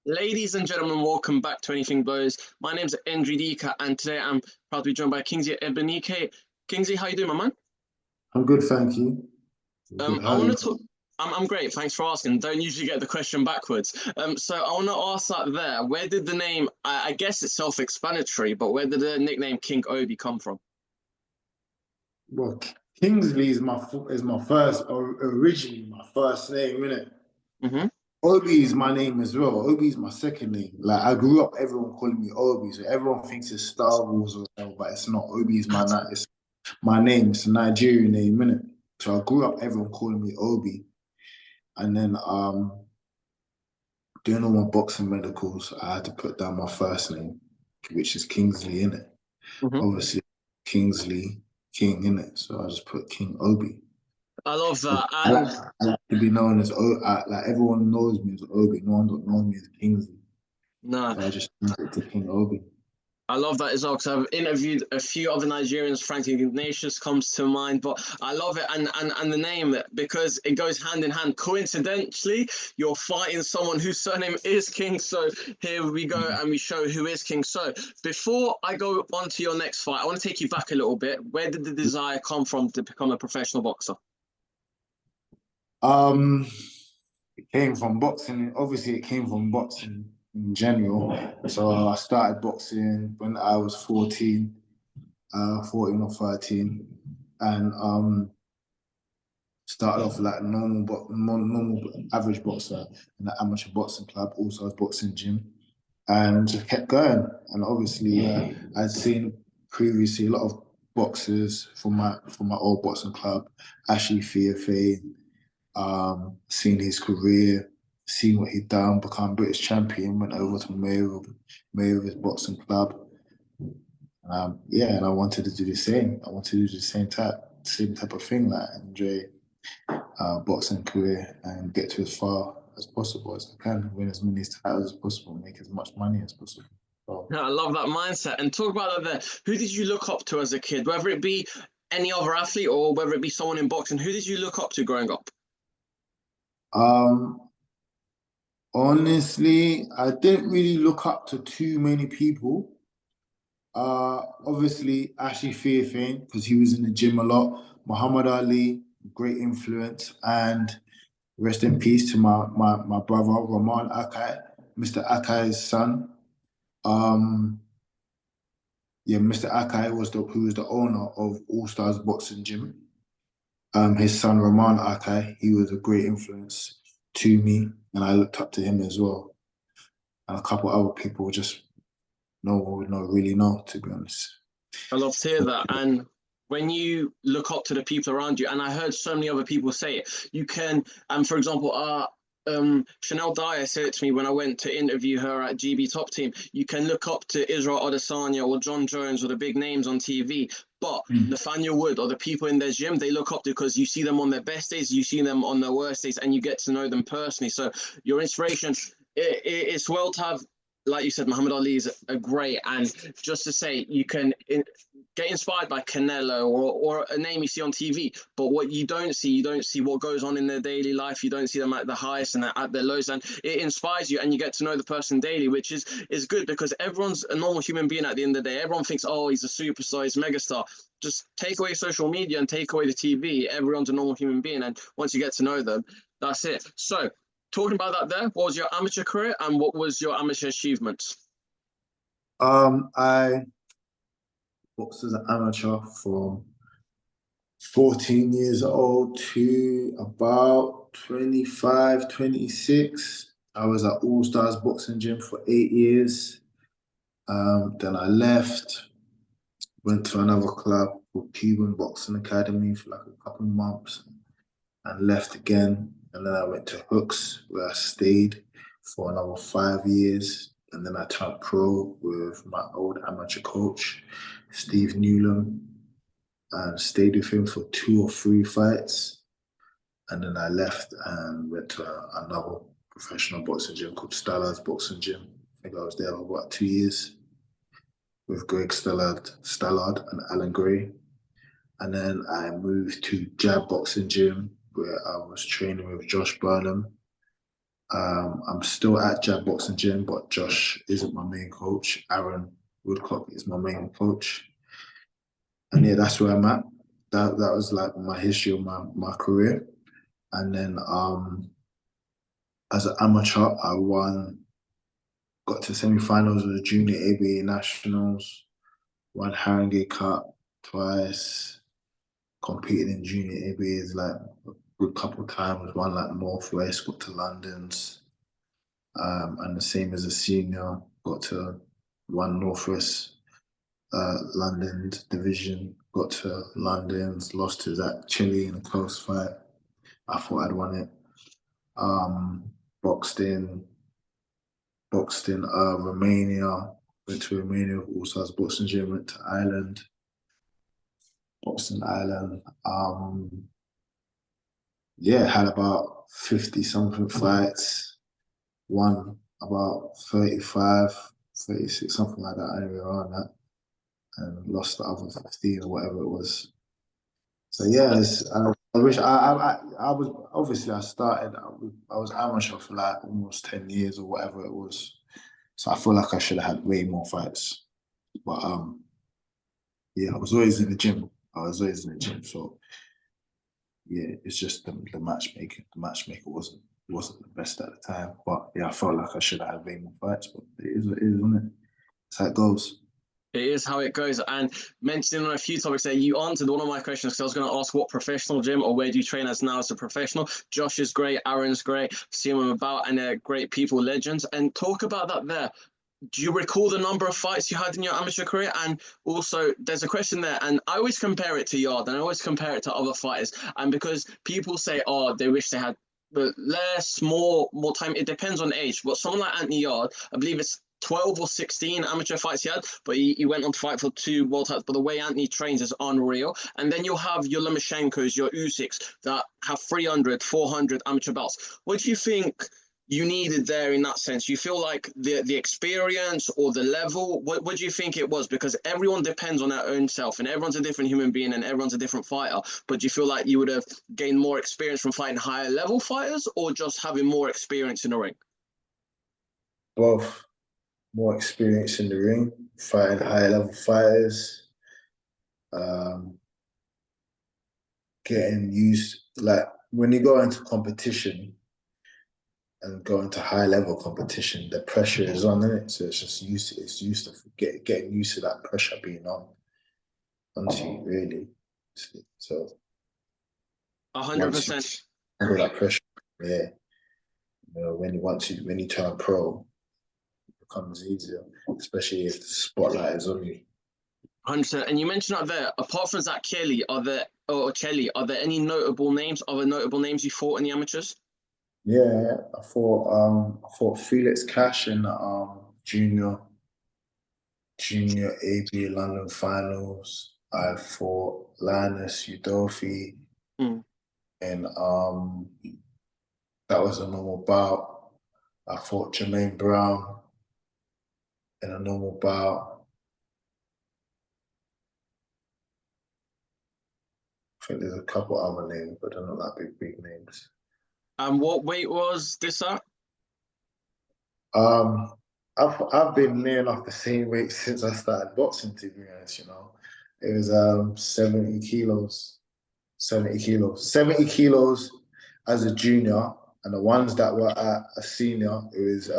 Ladies and gentlemen, welcome back to Anything Goes. My name's Egbunike, and today I'm proud to be joined by Kingsley Egbunike. Kingsley, how you doing, my man? I'm good, thank you. I'm good. I How are want you? to talk. I'm great. Thanks for asking. Don't usually get the question backwards. So I want to ask that there. Where did the name? I guess it's self-explanatory, but where did the nickname King Obi come from? Well, Kingsley is my first, or originally my first name, innit? Hmm. Obi is my name as well. Obi is my second name. Like I grew up, everyone calling me Obi, so everyone thinks it's Star Wars or whatever, but it's not. Obi is it's my name. It's a Nigerian name, innit? So I grew up, everyone calling me Obi, and then doing all my boxing medicals, I had to put down my first name, which is Kingsley, innit? Hmm. Obviously, Kingsley, King, innit? So I just put King Obi. I love that. I And like, I like to be known as like everyone knows me as Obi. No one don't know me as Kingsley. no, So I just changed it to King Obi. I love that as well because I've interviewed a few other Nigerians. Frankie Ignatius comes to mind, but I love it and the name because it goes hand in hand. Coincidentally, you're fighting someone whose surname is King. So here we go and we show who is King. So before I go on to your next fight, I want to take you back a little bit. Where did the desire come from to become a professional boxer? Um, it came from boxing. Obviously, it came from boxing in general. So I started boxing when I was 14, 14 or 13, and started off like normal average boxer in the amateur boxing club, also a boxing gym, and just kept going. And obviously, I'd seen previously a lot of boxers from my old boxing club, Ashley Fiafe, seen his career, seen what he'd done, become British champion, went over to Mayweather's boxing club. Yeah, and I wanted to do the same. I wanted to do the same type of thing, like enjoy boxing career and get to as far as possible as I can, win as many titles as possible, make as much money as possible. So, I love that mindset. And talk about that there. Who did you look up to as a kid, whether it be any other athlete or whether it be someone in boxing? Who did you look up to growing up? um, honestly, I didn't really look up to too many people. Obviously, Ashley Fiafe, because he was in the gym a lot. Muhammad Ali, great influence, and rest in peace to my brother Rahman Akai, Mr. Akai's son. Um, yeah, Mr. Akai who was the owner of All Stars Boxing Gym. His son Rahman Akai, he was a great influence to me, and I looked up to him as well. And a couple other people just no one would not really know, to be honest. I love to hear that. And when you look up to the people around you, and I heard so many other people say it, you can, for example, Chanel Dyer said it to me when I went to interview her at GB Top Team. You can look up to Israel Adesanya or John Jones or the big names on TV, but Mm. Nathaniel Wood or the people in their gym, they look up to because you see them on their best days, you see them on their worst days, and you get to know them personally. So your inspiration, it's well to have, like you said, Muhammad Ali is a great, and just to say, you can get inspired by Canelo or a name you see on TV, but what you don't see what goes on in their daily life. You don't see them at the highest and at their lowest, and it inspires you, and you get to know the person daily, which is good because everyone's a normal human being at the end of the day. Everyone thinks, oh, he's a superstar, he's a megastar. Just take away social media and take away the TV. Everyone's a normal human being, and once you get to know them, that's it. So, talking about that, there, what was your amateur career and what was your amateur achievements? I boxed as an amateur from 14 years old to about 25, 26. I was at All Stars Boxing Gym for 8 years. Then I left, went to another club called Cuban Boxing Academy for like a couple of months and left again. And then I went to Hooks where I stayed for another 5 years. And then I turned pro with my old amateur coach, Steve Newland, and stayed with him for 2 or 3 fights. And then I left and went to another professional boxing gym called Stylard's Boxing Gym. I think I was there for about 2 years with Greg Stallard and Alan Gray. And then I moved to Jab Boxing Gym where I was training with Josh Burnham. I'm still at Jab Boxing Gym, but Josh isn't my main coach. Aaron Woodcock is my main coach. And yeah, that's where I'm at. That was like my history of my career. And then as an amateur, got to semi-finals of the Junior ABA Nationals, won Haringey Cup twice, competed in Junior ABAs like a good couple of times, won like Northwest, got to London's. And the same as a senior, got to one Northwest London division, got to London's, lost to Zach Chile in a close fight. I thought I'd won it. Boxed in Romania, went to Romania, also as boxing gym, went to Ireland, boxed in Ireland. Yeah, had about 50 something fights, won about 35, 36, something like that, anyway around that, and lost the other 15 or whatever it was. So yeah, I wish I was obviously I was amateur for like almost 10 years or whatever it was. So I feel like I should have had way more fights. But yeah, I was always in the gym. So yeah, it's just the matchmaking. The matchmaker wasn't the best at the time. But yeah, I felt like I should have had way more fights. But it is what it is, isn't it? That's how it goes. It is how it goes. And mentioning on a few topics there, you answered one of my questions because I was going to ask what professional gym or where do you train as now as a professional. Josh is great, Aaron's great, see them about, and they're great people, legends. And talk about that there. Do you recall the number of fights you had in your amateur career? And also, there's a question there, and I always compare it to Yard, and I always compare it to other fighters. And because people say, oh, they wish they had less, more time, it depends on age. But someone like Anthony Yard, I believe it's 12 or 16 amateur fights he had, but he went on to fight for 2 world titles. But the way Anthony trains is unreal. And then you'll have your Lomachenko's, your Usyks that have 300, 400 amateur belts. What do you think you needed there in that sense? You feel like the experience or the level, what do you think it was? Because everyone depends on their own self and everyone's a different human being and everyone's a different fighter. But do you feel like you would have gained more experience from fighting higher level fighters or just having more experience in the ring? Both. More experience in the ring, fighting higher level fighters, getting used, like when you go into competition and go into high level competition, the pressure is on, isn't it? So it's used to getting used to that pressure being onto you, really. So 100%. Under that pressure, yeah. You know, when you turn pro, becomes easier, especially if the spotlight is on you. 100%. And you mentioned out there, apart from Zach Kelly, are there any notable names, other notable names you fought in the amateurs? Yeah, I fought Felix Cash in junior ABA London finals. I fought Linus Udolphi and that was a normal bout. I fought Jermaine Brown in a normal bout. I think there's a couple other names, but they're not that big names. And what weight was this at? I've been near enough the same weight since I started boxing, to be honest, you know. It was 70 kilos. 70 kilos as a junior, and the ones that were at a senior, it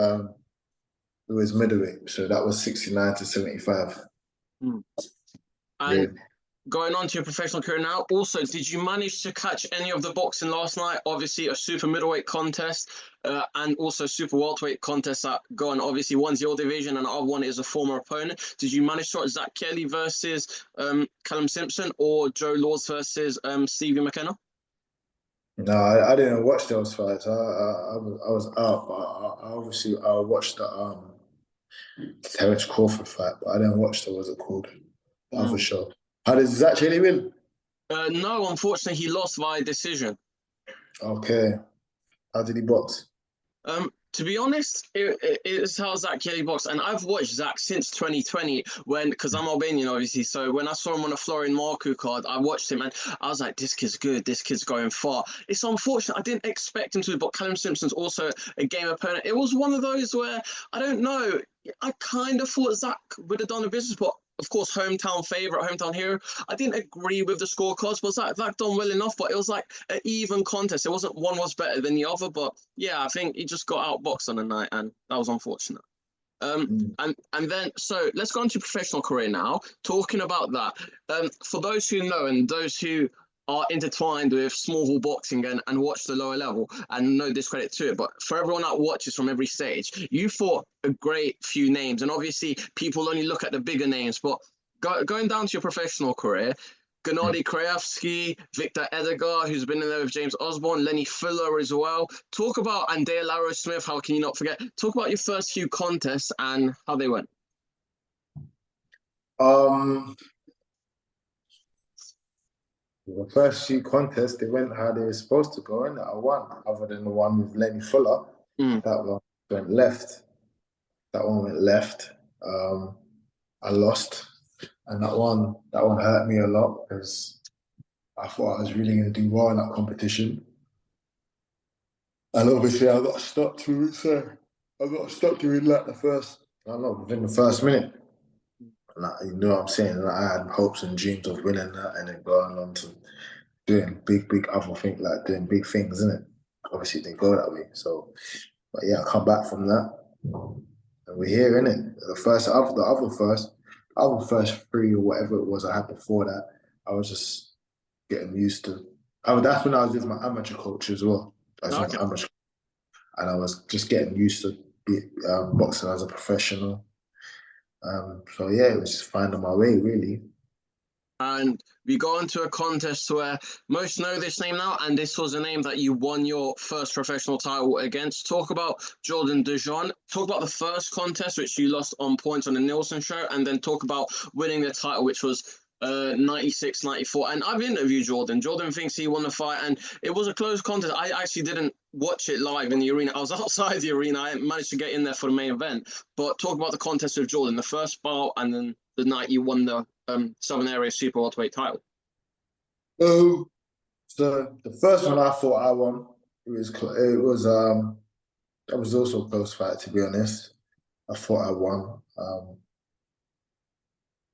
was middleweight. So that was 69 to 75. And yeah. Going on to your professional career now, also, did you manage to catch any of the boxing last night? Obviously, a super middleweight contest and also super welterweight contest that go on. Obviously, one's your division and the other one is a former opponent. Did you manage to watch Zach Kelly versus Callum Simpson or Joe Laws versus Stevie McKenna? No, I didn't watch those fights. I was out, but I watched the Terence Crawford fight, but I didn't watch the, what's it called? The other show. How did Zach Kelly win? No, unfortunately, he lost via decision. Okay. How did he box? To be honest, it's how Zach Kelly boxed, and I've watched Zach since 2020 because I'm Albanian, obviously. So when I saw him on a Florian Marku card, I watched him and I was like, this kid's good. This kid's going far. It's unfortunate. I didn't expect him to, but Callum Simpson's also a game opponent. It was one of those where I don't know. I kind of thought Zach would have done a business, but of course, hometown favourite, hometown hero. I didn't agree with the scorecards, but Zach done well enough. But it was like an even contest. It wasn't one was better than the other. But yeah, I think he just got outboxed on the night, and that was unfortunate. And then so let's go into professional career now. Talking about that, for those who know and those who are intertwined with small hall boxing and watch the lower level and no discredit to it, but for everyone that watches from every stage, you fought a great few names, and obviously people only look at the bigger names, but going down to your professional career, Gennady Krajewski, Victor Edgar, who's been in there with James Osborne, Lenny Fuller as well. Talk about, and Dale Arrowsmith, how can you not forget? Talk about your first few contests and how they went. The first few contests, they went how they were supposed to go, and I won, other than the one with Lenny Fuller. That one went left. That one went left. I lost. And that one hurt me a lot because I thought I was really going to do well in that competition. And obviously I got stopped to it, so I got stopped during like within the first minute. Like, you know what I'm saying? Like, I had hopes and dreams of winning that and then going on to doing big other things, like doing big things, isn't it? Obviously it didn't go that way. So, but yeah, I come back from that. And we're here, innit? The other first three or whatever it was I had before that, I was just getting used to. That's when I was with my amateur coach as well. And I was just getting used to boxing as a professional. So yeah, it was just finding my way, really. And we got into a contest where most know this name now, and this was a name that you won your first professional title against. Talk about Jordan DeJean. Talk about the first contest, which you lost on points on the Nielsen show, and then talk about winning the title, which was 96, 94. And I've interviewed Jordan. Jordan thinks he won the fight, and it was a close contest. I actually didn't watch it live in the arena. I was outside the arena. I managed to get in there for the main event. But talk about the contest with Jordan, the first bout, and then the night you won the Southern Area Super Welterweight title. So the first one I thought I won. That was also a close fight, to be honest. I thought I won.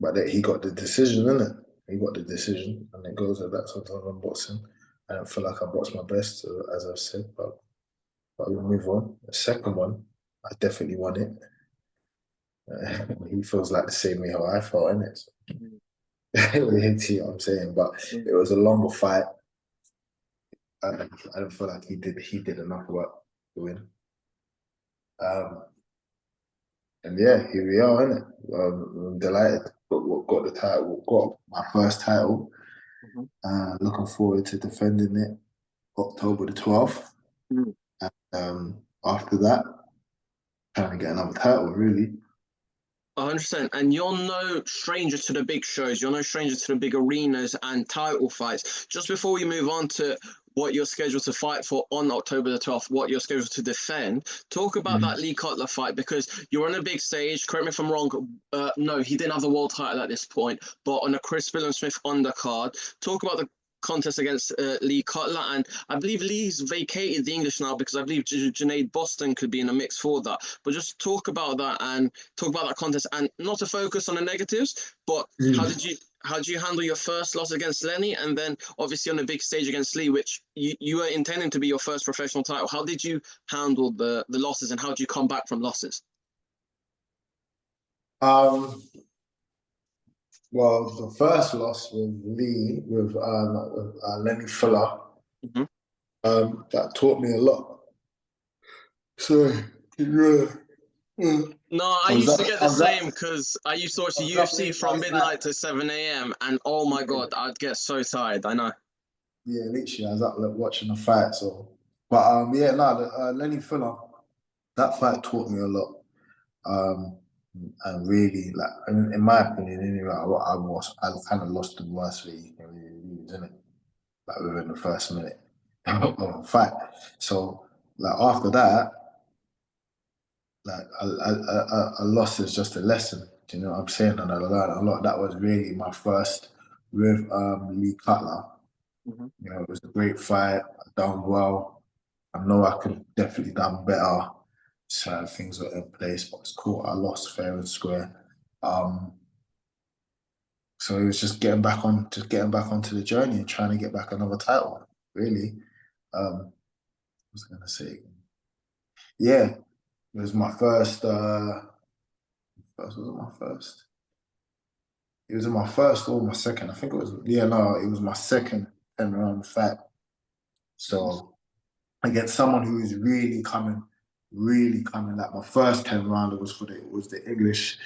But he got the decision, innit? He got the decision, and it goes like that sometimes I'm boxing. I don't feel like I boxed my best, as I've said, but we'll move on. The second one, I definitely won it. He feels like the same way how I felt, innit? So, you see what I'm saying? But it was a longer fight. I don't feel like he did enough work to win. And yeah, here we are, innit? I'm delighted. Got the title, got my first title. Looking forward to defending it October the 12th. And after that, trying to get another title, really. 100%. And you're no stranger to the big shows. You're no stranger to the big arenas and title fights. Just before we move on to what you're scheduled to fight for on October the 12th, what you're scheduled to defend, talk about that Lee Cutler fight, because you're on a big stage. Correct me if I'm wrong. No, he didn't have the world title at this point, but on a Chris Smith undercard. Talk about the contest against Lee Cutler, and I believe Lee's vacated the English now because I believe Junaid Boston could be in a mix for that. But just talk about that and talk about that contest, and not to focus on the negatives, but how did you handle your first loss against Lenny, and then obviously on the big stage against Lee, which you were intending to be your first professional title? How did you handle the losses, and how did you come back from losses? Well, the first loss with Lee, with Lenny Fuller, that taught me a lot. So, no, I used to get the same because I used to watch the UFC from midnight to 7 a.m. and oh my God, I'd get so tired. I know. Yeah, literally, I was up watching the fight. So, but Lenny Fuller, that fight taught me a lot. And really, like, in my opinion, anyway, I kind of lost the worst way you can really lose, isn't it? Like within the first minute of a fight. So, like after that, like a loss is just a lesson. Do you know what I'm saying? And I learned a lot. That was really my first with Lee Cutler. Mhm. You know, it was a great fight. I done well. I know I could have definitely done better. Certain things were in place, but it's cool. I lost fair and square. Um, so it was just getting back onto the journey and trying to get back another title. Really, what was I gonna say? Yeah, it was my first. Was it my first? It was in my first or my second. I think it was. Yeah, no, it was my second 10 round fight. So against someone who is really coming. Like my first 10 rounder was the English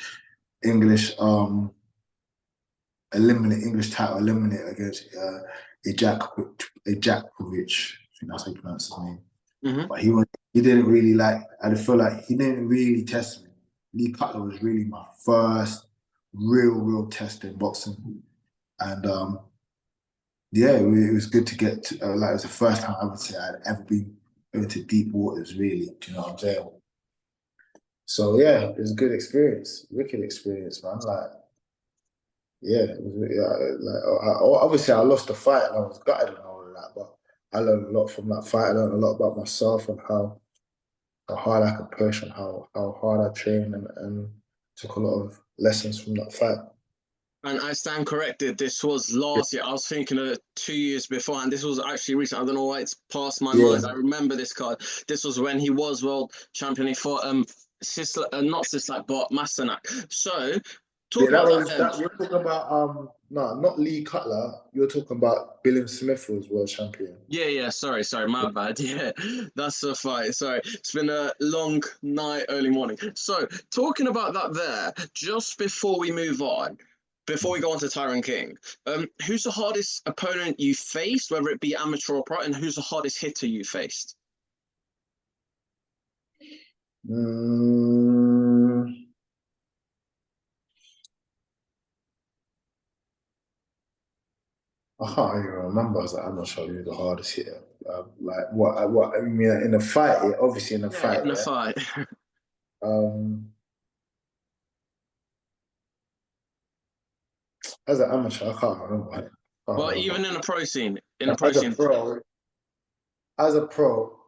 English title eliminate against Ejakovic. I think that's how you pronounce his name. Mhm. But he didn't really like. I feel like he didn't really test me. Lee Cutler was really my first real test in boxing, and yeah, it was good to get to, like it was the first time I would say I'd ever been into deep waters. Really, do you know what I'm saying? So yeah, it was a good experience, wicked experience, man. Like yeah, it was obviously I lost the fight and I was gutted and all of that, but I learned a lot from that fight. I learned a lot about myself and how hard I could push and how hard I trained and took a lot of lessons from that fight. And I stand corrected. This was last year. I was thinking of 2 years before, and this was actually recent. I don't know why it's passed my Yeah, mind. I remember this card. This was when he was world champion. He fought not Sislak, but Masternak. So yeah, talking about that then. You're talking about no, not Lee Cutler. You're talking about Billy Smith who was world champion. Yeah. Sorry, my bad. Yeah, that's a fight. Sorry, it's been a long night, early morning. So talking about that there, just before we move on, before we go on to Tyrone King, who's the hardest opponent you faced, whether it be amateur or pro, and who's the hardest hitter you faced? Mm, I can't even remember. I was like, I'm not sure who the hardest hitter. Like what I mean in a fight, yeah, obviously in a Yeah, fight, in a yeah. fight. Um, as an amateur, I can't remember. I can't Well, remember. even in a pro scene, in a pro As a scene. pro, as a pro,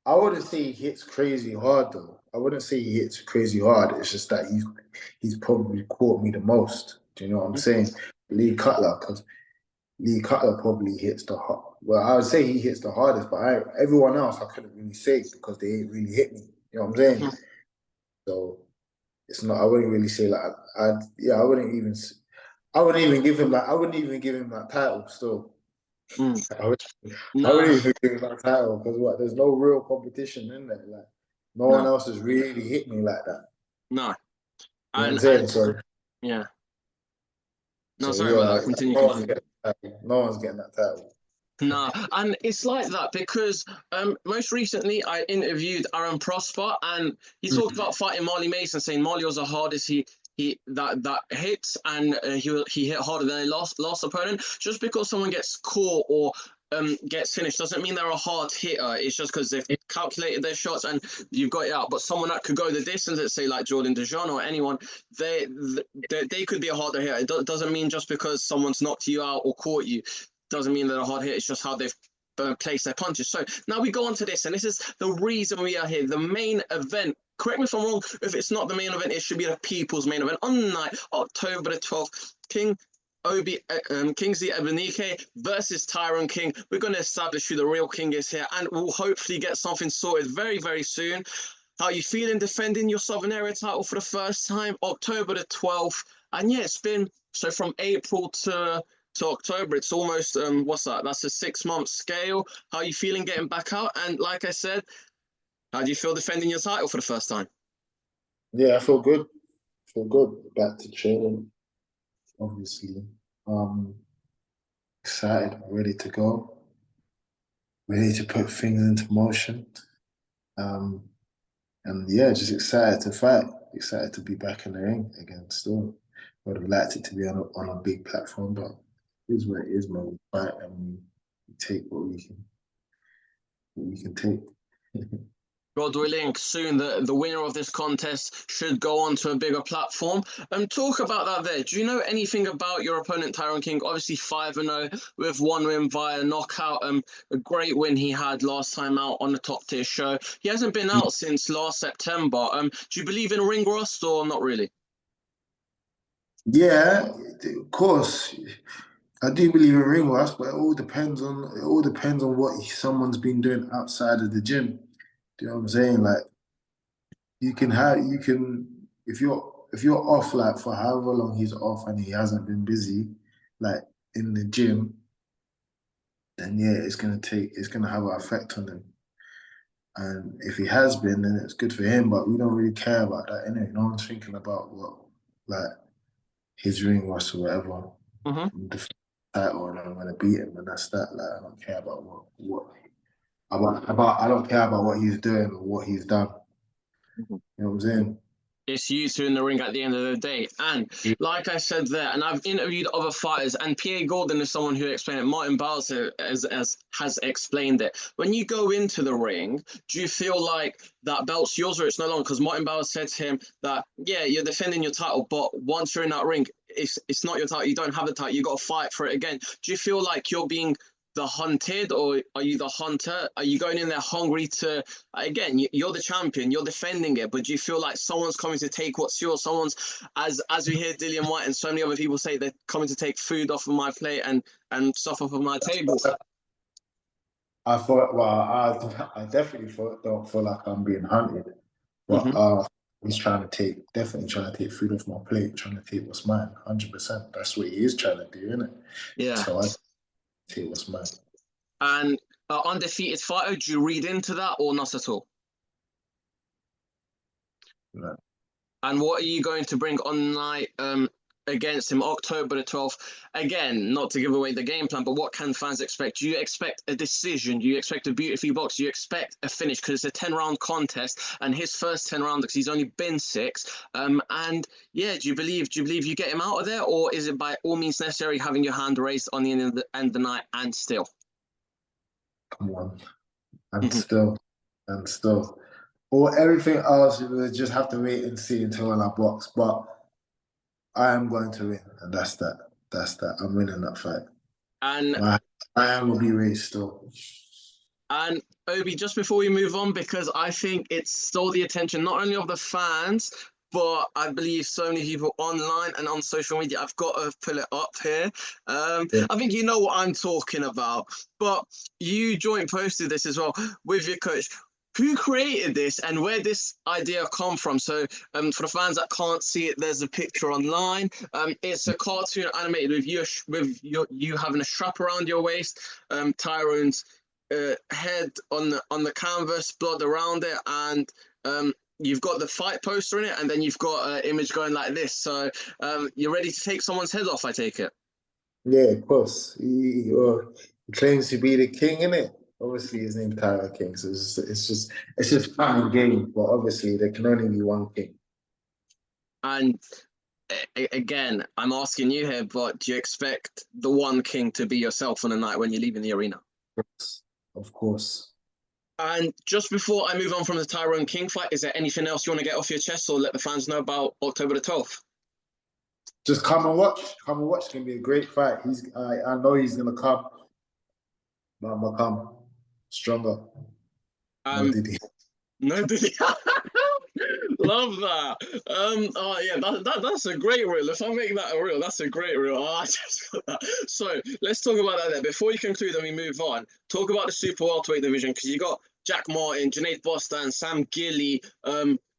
I wouldn't say he hits crazy hard though. I wouldn't say he hits crazy hard. It's just that he's probably caught me the most. Do you know what I'm saying? Lee Cutler, because Lee Cutler probably hits the hard. Well, I would say he hits the hardest, but everyone else I couldn't really say because they ain't really hit me. You know what I'm saying? So it's not. I wouldn't really say like yeah. I wouldn't even give him that title. Still, Mm. I, would, I Nah, wouldn't even give him that title because what? There's no real competition in there. Like no one no, else has really hit me like that. no. You know what I'm And saying? So yeah. No, so sorry about yeah, that. Continue, no one's continue. getting that title. No one's getting that title. Nah, and it's like that because most recently I interviewed Aaron Prosper and he talked about fighting Marley Mason, saying Marley was the hardest he that hits and he hit harder than a last opponent. Just because someone gets caught or gets finished doesn't mean they're a hard hitter. It's just because they've calculated their shots and you've got it out. But someone that could go the distance, let's say like Jordan DeJean or anyone, they could be a harder hitter. It doesn't mean just because someone's knocked you out or caught you doesn't mean they're a hard hit. It's just how they've placed their punches. So now we go on to this, and this is the reason we are here. The main event. Correct me if I'm wrong. If it's not the main event, it should be the people's main event on the night, October the 12th. Kingsley Egbunike versus Tyrone King. We're going to establish who the real king is here, and we'll hopefully get something sorted very soon. How are you feeling defending your Southern Area title for the first time, October the 12th? And yeah, it's been so from April to October. It's almost what's that? That's a 6 month scale. How are you feeling getting back out? And like I said, how do you feel defending your title for the first time? Yeah, I feel good. Feel good. Back to training, obviously. Um, Excited, ready to go, ready to put things into motion. Um, and yeah, just excited to fight, excited to be back in the ring again. Still, would have liked it to be on a big platform, but it is what it is, man. We fight and we take what we can take. God willing, soon the winner of this contest should go on to a bigger platform. Talk about that there. Do you know anything about your opponent, Tyrone King? Obviously 5-0 with one win via knockout. A great win he had last time out on the top tier show. He hasn't been out since last September. Do you believe in ring rust or not really? Yeah, of course. I do believe in ring rust, but it all depends on what someone's been doing outside of the gym. Do you know what I'm saying? Like you can if you're off like for however long he's off and he hasn't been busy, like in the gym, then yeah, it's gonna have an effect on him. And if he has been, then it's good for him. But we don't really care about that anyway. No one's thinking about what like his ring rust or whatever. Mm-hmm. The title and I'm gonna beat him and that's that. Like I don't care about what I don't care about what he's doing or what he's done. Mm-hmm. You know what I'm saying? It's you two in the ring at the end of the day. And like I said there, and I've interviewed other fighters, and Pierre Gordon is someone who explained it. Martin Bowles has explained it. When you go into the ring, do you feel like that belt's yours or it's no longer? Because Martin Bowles said to him that, yeah, you're defending your title, but once you're in that ring, it's not your title. You don't have the title. You got to fight for it again. Do you feel like you're being the hunted or are you the hunter? Are you going in there hungry to, again, you're the champion, you're defending it, but do you feel like someone's coming to take what's yours? Someone's, as we hear Dillian White and so many other people say, they're coming to take food off of my plate and stuff off of my table. I thought, well, I definitely don't feel like I'm being hunted, but Mm-hmm. he's definitely trying to take food off my plate, trying to take what's mine, 100%. That's what he is trying to do, isn't it? Yeah. So I take what's mine. And undefeated fighter, do you read into that or not at all? No. And what are you going to bring on night against him, October the 12th? Again, not to give away the game plan, but what can fans expect? Do you expect a decision? Do you expect a beautifully box? Do you expect a finish? Because it's a 10-round contest, and his first 10 rounds, because he's only been 6. And yeah, do you believe you get him out of there, or is it by all means necessary having your hand raised on the end of the night and still? Come on. And still. Or everything else, we just have to wait and see until when I box. But I am going to win, and that's that. That's that. I'm winning that fight. And I am will be raised still. And Obi, just before we move on, because I think it stole the attention not only of the fans, but I believe so many people online and on social media. I've got to pull it up here. Yeah. I think you know what I'm talking about. But you joint posted this as well with your coach. Who created this and where this idea come from? So, for the fans that can't see it, there's a picture online. It's a cartoon animated with you having a strap around your waist. Tyrone's head on the canvas, blood around it, and you've got the fight poster in it, and then you've got an image going like this. So you're ready to take someone's head off, I take it. Yeah, of course. He claims to be the king, innit? Obviously, his name's Tyrone King, so it's just fun and game. But obviously, there can only be one king. And again, I'm asking you here, but do you expect the one king to be yourself on the night when you're leaving the arena? Of course. And just before I move on from the Tyrone King fight, is there anything else you want to get off your chest or let the fans know about October the 12th? Just come and watch. Come and watch. It's gonna be a great fight. I know he's gonna come, but I'm gonna come stronger. No, did he? No, did he? Love that. Oh yeah, that's a great reel. If I make that a reel, that's a great reel. Oh, I just got that. So let's talk about that there. Before you conclude and we move on, talk about the super welterweight division because you got Jack Martin, Junaid Bostan, Sam Gilly,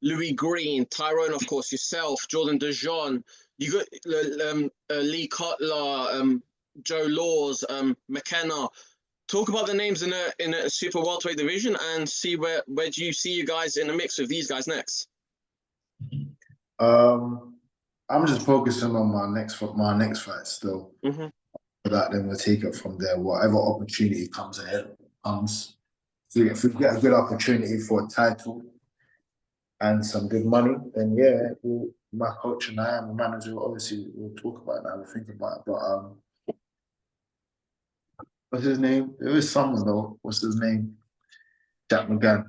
Louis Green, Tyrone, of course, yourself, Jordan DeJean. You got Lee Cutler, Joe Laws, McKenna. Talk about the names in a super welterweight division and see where do you see you guys in the mix with these guys next? I'm just focusing on my next fight still. Mm-hmm. That then we'll take it from there. Whatever opportunity comes ahead comes. If we get a good opportunity for a title and some good money, then yeah, my coach and I and my manager obviously we'll talk about that. We'll think about it. But what's his name? There is someone though. What's his name? Jack McGann.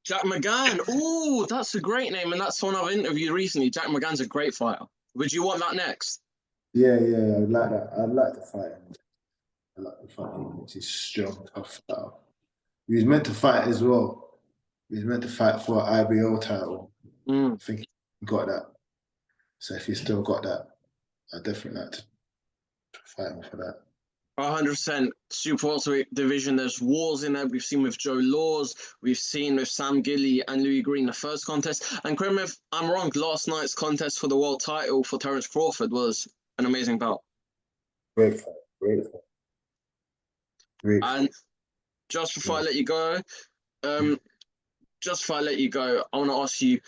Jack McGann. Oh, that's a great name, and that's one I've interviewed recently. Jack McGann's a great fighter. Would you want that next? Yeah, I'd like that. I'd like to fight him. I like to fight him. He's strong, tough fighter. He was meant to fight as well. He was meant to fight for an IBO title. Mm. I think he got that. So if he still got that, I'd definitely like to fight him for that. 100% super welterweight division. There's wars in there. We've seen with Joe Laws. We've seen with Sam Gilly and Louis Green the first contest. And correct me if I'm wrong, last night's contest for the world title for Terence Crawford was an amazing bout. Great fight. Great fight. Great fight. And just before I let you go, I want to ask you,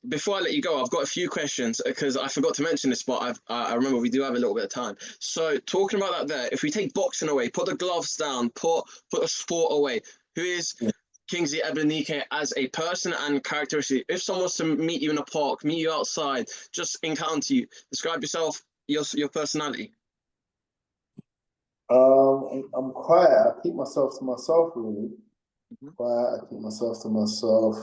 before I let you go, I've got a few questions because I forgot to mention this, but I remember we do have a little bit of time. So talking about that there, if we take boxing away, put the gloves down, put a sport away, who is Kingsley Egbunike as a person and characteristic? If someone was to meet you in a park, meet you outside, just encounter you, describe yourself, your personality. I'm quiet. I keep myself to myself, really. Quiet. I keep myself to myself.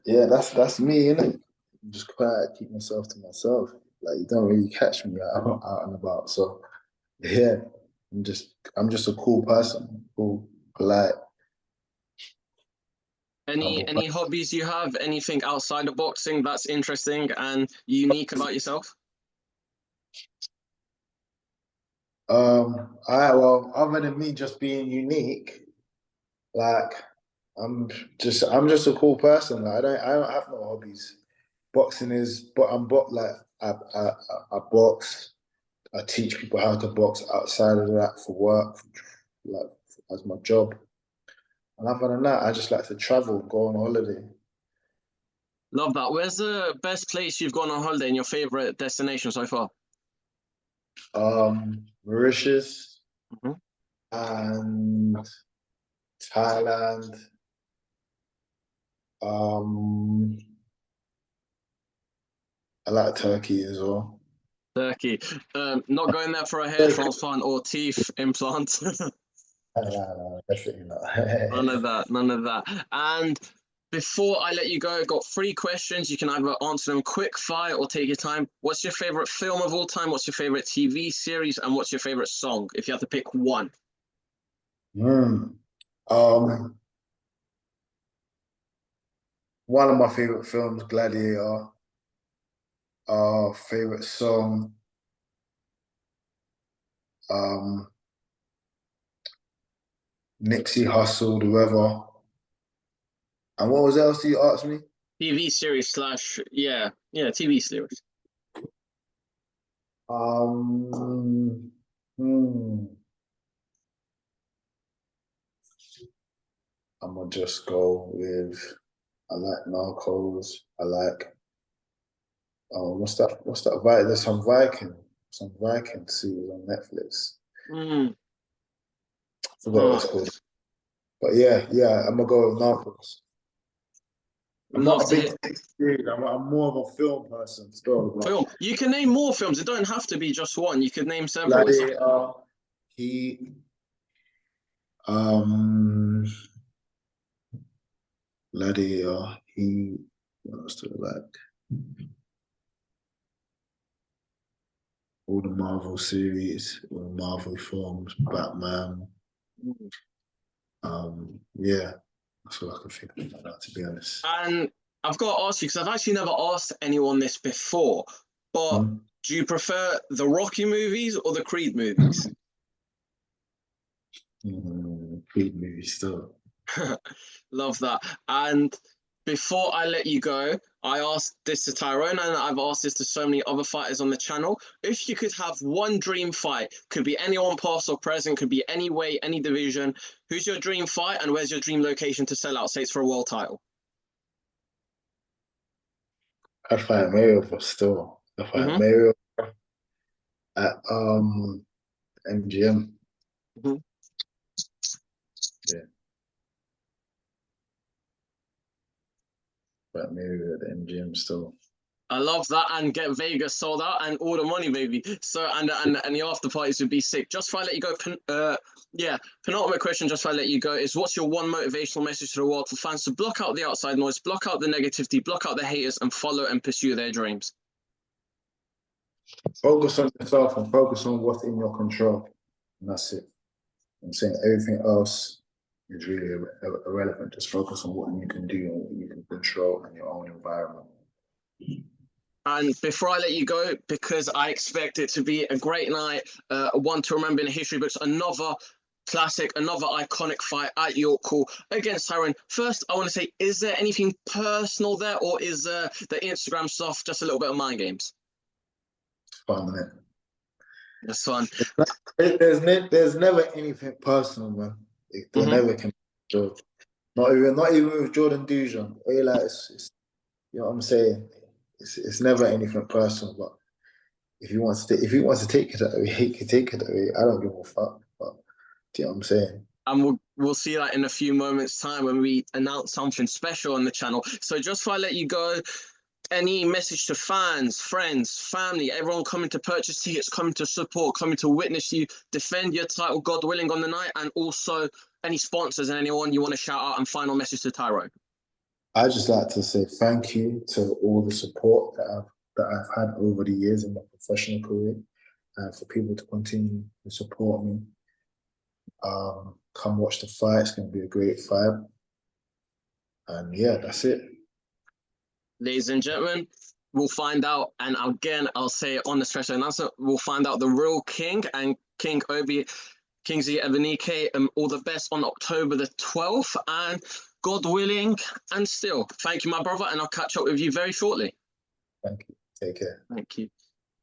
Yeah, that's me, innit? I'm just quiet. I keep myself to myself. Like you don't really catch me out and about. So yeah, I'm just a cool person. Cool, polite. Any hobbies you have? Anything outside of boxing that's interesting and unique about yourself? Well, other than me just being unique, like I'm just a cool person. Like I don't have no hobbies. Boxing is, but like I box. I teach people how to box outside of that for work, like as my job. And other than that, I just like to travel, go on holiday. Love that. Where's the best place you've gone on holiday and your favorite destination so far? Mauritius Mhm. and Thailand. Um, I like Turkey as well. Turkey. Not going there for a hair transplant or teeth implant. Definitely not. None of that. None of that. And before I let you go, I've got three questions. You can either answer them quick fire or take your time. What's your favorite film of all time? What's your favorite TV series? And what's your favorite song? If you have to pick one. Mm. Um, One of my favorite films, Gladiator. Favorite song, um, Nipsey Hussle, The Weather. And what was else you asked me? TV series slash TV series. Um, hmm, I'm gonna just go with. I like Narcos. I like. What's that? What's that? There's some Viking series on Netflix. Mm. I forgot what Oh, it's called. But yeah, I'm gonna go with Narcos. I'm love not a to hear. big dude. I'm more of a film person still. But Film. You can name more films. It don't have to be just one. You could name several. Gladiator, Heat, um, Gladiator, Heat. What else do I like? All the Marvel series, all the Marvel films, Batman. Yeah, that's all I can think of that, to be honest. And I've got to ask you, because I've actually never asked anyone this before, but do you prefer the Rocky movies or the Creed movies? Creed movie still. Love that. And before I let you go, I asked this to Tyrone and I've asked this to so many other fighters on the channel. If you could have one dream fight, could be anyone past or present, could be any weight, any division, who's your dream fight and where's your dream location to sell out? Say it's for a world title. I'd fight Mayweather still. I'd fight Mayweather at MGM. Mm-hmm. Yeah. Fight Mayweather at the MGM still. I love that, and get Vegas sold out and all the money, baby. So and the after parties would be sick. Just before I let you go, yeah, penultimate question. Just before I let you go is, what's your one motivational message to the world for fans to block out the outside noise, block out the negativity, block out the haters, and follow and pursue their dreams? Focus on yourself and focus on what's in your control, and that's it. I'm saying everything else is really irrelevant. Just focus on what you can do and what you can control in your own environment. And before I let you go, because I expect it to be a great night, one to remember in the history books, another classic, another iconic fight at York Hall against Tyrone. First, I want to say, is there anything personal there, or is the Instagram stuff just a little bit of mind games? It's fun, isn't it? It's fun. There's never anything personal, man. There never can be. Not even with Jordan Dujan. Like, it's, you know what I'm saying? It's never anything personal. But if he wants to take it that way, he can take it that way. I don't give a fuck. But do you know what I'm saying? And we'll see that in a few moments' time when we announce something special on the channel. So just before I let you go, any message to fans, friends, family, everyone coming to purchase tickets, coming to support, coming to witness you defend your title, God willing, on the night, and also any sponsors and anyone you want to shout out, and final message to Tyrone? I just like to say thank you to all the support that I've had over the years in my professional career, and for people to continue to support me. Come watch the fight. It's going to be a great fight. And yeah, that's it. Ladies and gentlemen, we'll find out, and again, I'll say it on the special announcement, we'll find out the real king and King Obi, Kingsley Egbunike, all the best on October the 12th, and God willing, and still, thank you, my brother, and I'll catch up with you very shortly. Thank you. Take care. Thank you.